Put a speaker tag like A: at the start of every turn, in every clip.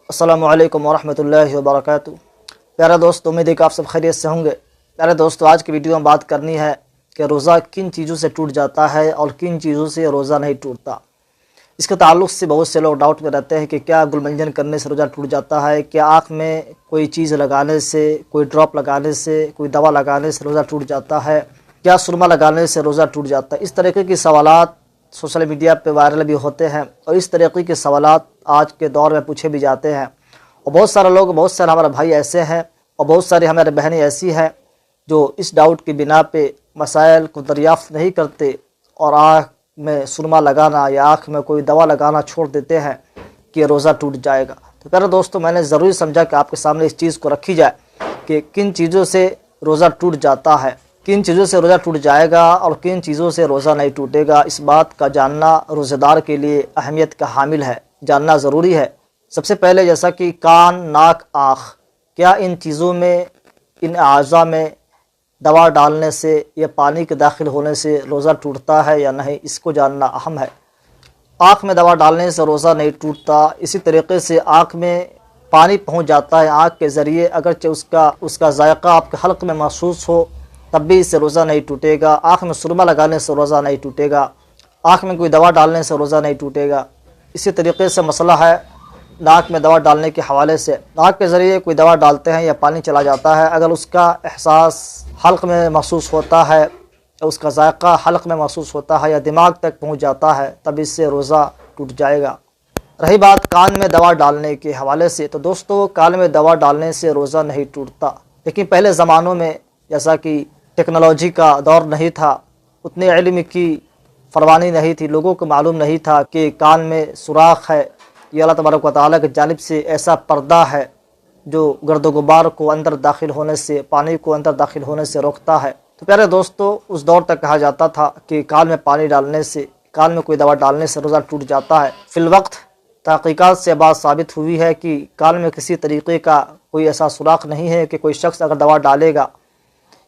A: السلام علیکم ورحمۃ اللہ وبرکاتہ۔ پیارے دوست، امید ہے کہ آپ سب خیریت سے ہوں گے۔ پیارے دوستو، آج کی ویڈیو میں بات کرنی ہے کہ روزہ کن چیزوں سے ٹوٹ جاتا ہے اور کن چیزوں سے روزہ نہیں ٹوٹتا۔ اس کے تعلق سے بہت سے لوگ ڈاؤٹ میں رہتے ہیں کہ کیا گل منجن کرنے سے روزہ ٹوٹ جاتا ہے، کیا آنکھ میں کوئی چیز لگانے سے، کوئی ڈراپ لگانے سے، کوئی دوا لگانے سے روزہ ٹوٹ جاتا ہے، کیا سرما لگانے سے روزہ ٹوٹ جاتا ہے۔ اس طریقے کے سوالات سوشل میڈیا پہ وائرل بھی ہوتے ہیں اور اس طریقے کے سوالات آج کے دور میں پوچھے بھی جاتے ہیں، اور بہت سارے لوگ، بہت سارے ہمارے بھائی ایسے ہیں اور بہت ساری ہمارے بہنیں ایسی ہیں جو اس ڈاؤٹ کی بنا پہ مسائل کو دریافت نہیں کرتے اور آنکھ میں سرما لگانا یا آنکھ میں کوئی دوا لگانا چھوڑ دیتے ہیں کہ روزہ ٹوٹ جائے گا۔ تو پیارے دوستو، میں نے ضروری سمجھا کہ آپ کے سامنے اس چیز کو رکھی جائے کہ کن چیزوں سے روزہ ٹوٹ جاتا ہے، کن چیزوں سے روزہ ٹوٹ جائے گا اور کن چیزوں سے روزہ نہیں ٹوٹے گا۔ اس بات کا جاننا روزہ دار کے لیے اہمیت کا حامل ہے، جاننا ضروری ہے۔ سب سے پہلے جیسا کہ کان، ناک، آنکھ، کیا ان چیزوں میں، ان اعضاء میں دوا ڈالنے سے یا پانی کے داخل ہونے سے روزہ ٹوٹتا ہے یا نہیں، اس کو جاننا اہم ہے۔ آنکھ میں دوا ڈالنے سے روزہ نہیں ٹوٹتا۔ اسی طریقے سے آنکھ میں پانی پہنچ جاتا ہے آنکھ کے ذریعے، اگرچہ اس کا ذائقہ آپ کے حلق میں محسوس ہو تب بھی اس سے روزہ نہیں ٹوٹے گا۔ آنکھ میں سرما لگانے سے روزہ نہیں ٹوٹے گا، آنکھ میں کوئی دوا ڈالنے سے روزہ نہیں ٹوٹے گا۔ اسی طریقے سے مسئلہ ہے ناک میں دوا ڈالنے کے حوالے سے۔ ناک کے ذریعے کوئی دوا ڈالتے ہیں یا پانی چلا جاتا ہے، اگر اس کا احساس حلق میں محسوس ہوتا ہے، اس کا ذائقہ حلق میں محسوس ہوتا ہے یا دماغ تک پہنچ جاتا ہے، تب اس سے روزہ ٹوٹ جائے گا۔ رہی بات کان میں دوا ڈالنے کے حوالے سے، تو دوستو کان میں دوا ڈالنے سے روزہ نہیں ٹوٹتا، لیکن پہلے زمانوں میں جیسا کہ ٹیکنالوجی کا دور نہیں تھا، اتنے علم کی فراوانی نہیں تھی، لوگوں کو معلوم نہیں تھا کہ کان میں سوراخ ہے، یہ اللہ تبارک و تعالیٰ کی جانب سے ایسا پردہ ہے جو گرد و غبار کو اندر داخل ہونے سے، پانی کو اندر داخل ہونے سے روکتا ہے۔ تو پیارے دوستو، اس دور تک کہا جاتا تھا کہ کان میں پانی ڈالنے سے، کان میں کوئی دوا ڈالنے سے روزہ ٹوٹ جاتا ہے۔ فی الوقت تحقیقات سے بات ثابت ہوئی ہے کہ کان میں کسی طریقے کا کوئی ایسا سوراخ نہیں ہے کہ کوئی شخص اگر دوا ڈالے گا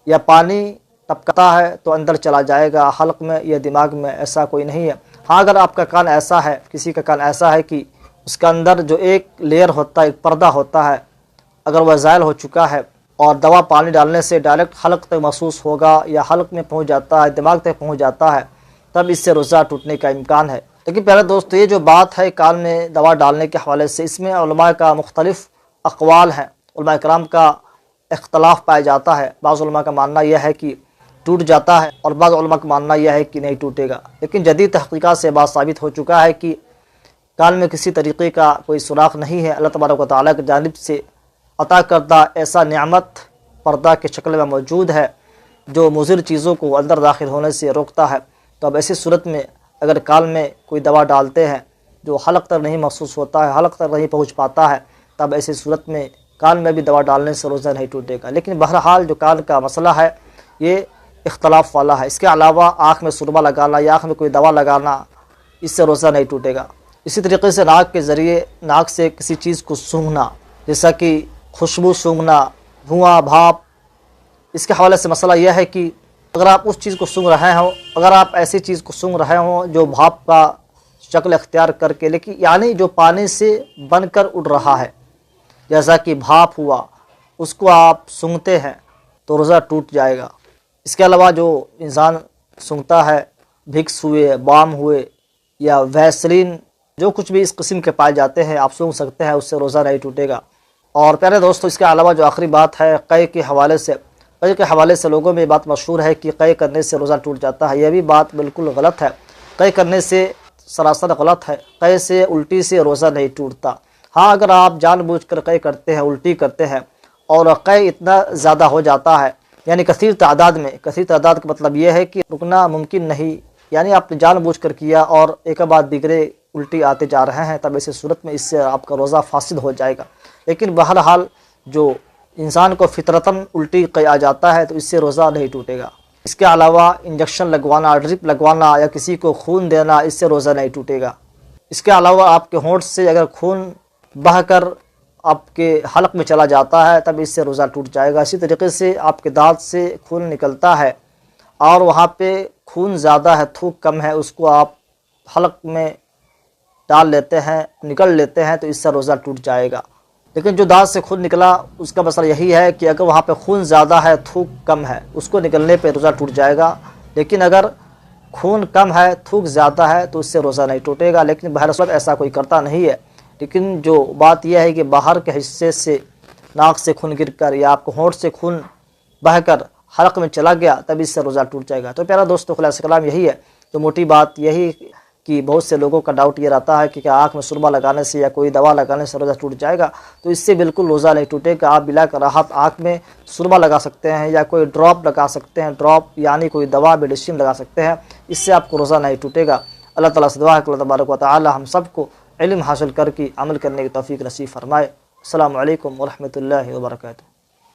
A: یا پانی ٹپکتا ہے تو اندر چلا جائے گا حلق میں یا دماغ میں، ایسا کوئی نہیں ہے۔ ہاں، اگر آپ کا کان ایسا ہے، کسی کا کان ایسا ہے کہ اس کے اندر جو ایک لیئر ہوتا ہے، ایک پردہ ہوتا ہے، اگر وہ زائل ہو چکا ہے اور دوا پانی ڈالنے سے ڈائریکٹ حلق تک محسوس ہوگا یا حلق میں پہنچ جاتا ہے، دماغ تک پہنچ جاتا ہے، تب اس سے روزہ ٹوٹنے کا امکان ہے۔ لیکن پیارے دوستو، یہ جو بات ہے کان میں دوا ڈالنے کے حوالے سے، اس میں علماء کا مختلف اقوال ہیں، علماء کرام کا اختلاف پایا جاتا ہے۔ بعض علماء کا ماننا یہ ہے کہ ٹوٹ جاتا ہے اور بعض علماء کا ماننا یہ ہے کہ نہیں ٹوٹے گا۔ لیکن جدید تحقیقات سے بات ثابت ہو چکا ہے کہ کان میں کسی طریقے کا کوئی سوراخ نہیں ہے، اللہ تبارک و تعالیٰ کی جانب سے عطا کردہ ایسا نعمت پردہ کے شکل میں موجود ہے جو مضر چیزوں کو اندر داخل ہونے سے روکتا ہے۔ تو اب ایسی صورت میں اگر کان میں کوئی دوا ڈالتے ہیں جو حلق تک نہیں محسوس ہوتا ہے، حلق تک نہیں پہنچ پاتا ہے، تب ایسی صورت میں کان میں بھی دوا ڈالنے سے روزہ نہیں ٹوٹے گا۔ لیکن بہرحال جو کان کا مسئلہ ہے یہ اختلاف والا ہے۔ اس کے علاوہ آنکھ میں سرما لگانا یا آنکھ میں کوئی دوا لگانا، اس سے روزہ نہیں ٹوٹے گا۔ اسی طریقے سے ناک کے ذریعے، ناک سے کسی چیز کو سونگھنا، جیسا کہ خوشبو سونگھنا، دھواں، بھاپ، اس کے حوالے سے مسئلہ یہ ہے کہ اگر آپ اس چیز کو سونگھ رہے ہوں، اگر آپ ایسی چیز کو سونگھ رہے ہوں جو بھاپ کا شکل اختیار کر کے، لیکن یعنی جو پانی سے بن کر اڑ رہا ہے، جیسا کہ بھاپ ہوا، اس کو آپ سونگھتے ہیں تو روزہ ٹوٹ جائے گا۔ اس کے علاوہ جو انسان سونگھتا ہے، وکس ہوئے، بام ہوئے یا ویسلین، جو کچھ بھی اس قسم کے پائے جاتے ہیں آپ سونگھ سکتے ہیں، اس سے روزہ نہیں ٹوٹے گا۔ اور پیارے دوستو، اس کے علاوہ جو آخری بات ہے قے کے حوالے سے، قے کے حوالے سے لوگوں میں بات مشہور ہے کہ قے کرنے سے روزہ ٹوٹ جاتا ہے۔ یہ بھی بات بالکل غلط ہے، قے کرنے سے سراسر غلط ہے۔ قے سے، الٹی سے روزہ نہیں ٹوٹتا۔ ہاں، اگر آپ جان بوجھ کر قے کرتے ہیں، الٹی کرتے ہیں اور قے اتنا زیادہ ہو جاتا ہے، یعنی کثیر تعداد میں، کثیر تعداد کا مطلب یہ ہے کہ رکنا ممکن نہیں، یعنی آپ نے جان بوجھ کر کیا اور ایک بعد دیگرے الٹی آتے جا رہے ہیں، تب ایسی صورت میں اس سے آپ کا روزہ فاسد ہو جائے گا۔ لیکن بہرحال جو انسان کو فطرتاً الٹی قے آ جاتا ہے تو اس سے روزہ نہیں ٹوٹے گا۔ اس کے علاوہ انجیکشن لگوانا، ڈرپ لگوانا یا کسی کو خون دینا، اس سے روزہ نہیں ٹوٹے گا۔ اس کے علاوہ آپ کے ہونٹ سے اگر خون بہہ کر آپ کے حلق میں چلا جاتا ہے تب اس سے روزہ ٹوٹ جائے گا۔ اسی طریقے سے آپ کے دانت سے خون نکلتا ہے اور وہاں پہ خون زیادہ ہے، تھوک کم ہے، اس کو آپ حلق میں ڈال لیتے ہیں، نکل لیتے ہیں، تو اس سے روزہ ٹوٹ جائے گا۔ لیکن جو دانت سے خون نکلا اس کا مسئلہ یہی ہے کہ اگر وہاں پہ خون زیادہ ہے تھوک کم ہے اس کو نکلنے پہ روزہ ٹوٹ جائے گا، لیکن اگر خون کم ہے تھوک زیادہ ہے تو اس سے روزہ نہیں ٹوٹے گا۔ لیکن بہرحال ایسا کوئی کرتا نہیں ہے، لیکن جو بات یہ ہے کہ باہر کے حصے سے ناک سے خون گر کر یا آپ کو ہونٹ سے خون بہہ کر حلق میں چلا گیا تب اس سے روزہ ٹوٹ جائے گا۔ تو پیارا دوستو خلاصہ کلام یہی ہے، تو موٹی بات یہی کہ بہت سے لوگوں کا ڈاؤٹ یہ رہتا ہے کہ کیا آنکھ میں سرما لگانے سے یا کوئی دوا لگانے سے روزہ ٹوٹ جائے گا؟ تو اس سے بالکل روزہ نہیں ٹوٹے گا۔ آپ بلا کراہت آنکھ میں سرما لگا سکتے ہیں یا کوئی ڈراپ لگا سکتے ہیں، ڈراپ یعنی کوئی دوا میڈیسن لگا سکتے ہیں، اس سے آپ کو روزہ نہیں ٹوٹے گا۔ اللہ تعالیٰ سے دعا ہے کہ اللہ تبارک و تعالی ہم سب کو علم حاصل کر کے عمل کرنے کی توفیق نصیب فرمائے۔ السلام علیکم ورحمۃ اللہ وبرکاتہ۔